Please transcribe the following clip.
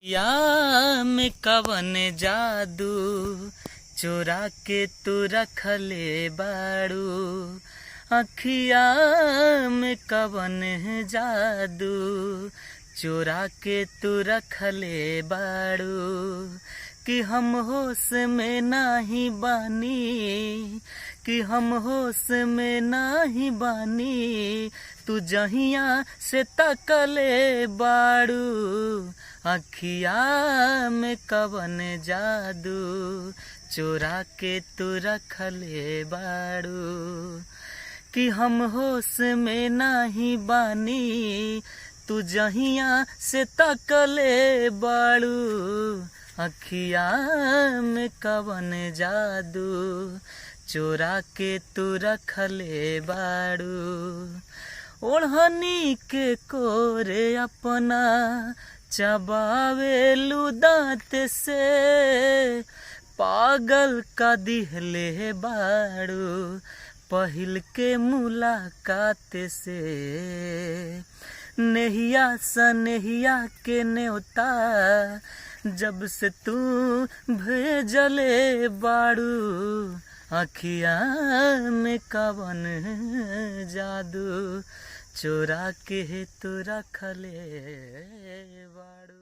या में कवन जादू चोरा के तू रखले बाड़ू। अखिया में कवन जादू चोरा के तू रखले बाड़ू। कि हम होश में नाही बानी, कि हम होश में नाही बानी, तू जहिया से तकले बाड़ू। अखिया में कवन जादू चोरा के तू रखले बाड़ू। कि हम होश में नाही बानी, तू जहिया से तकले बाड़ू। अखिया में कवन जादू चोरा के तू रखले बाड़ू। ओढ़नी के कोरे अपना चबावेलू दांत से, पागल का दिहले बाड़ू पहिल के मुलाकात से। नेहिया सनेहिया के न्योता जब से तू भेजले बाड़ू। अखिया में कवन जादू चोरा के तू रखले बाड़ू।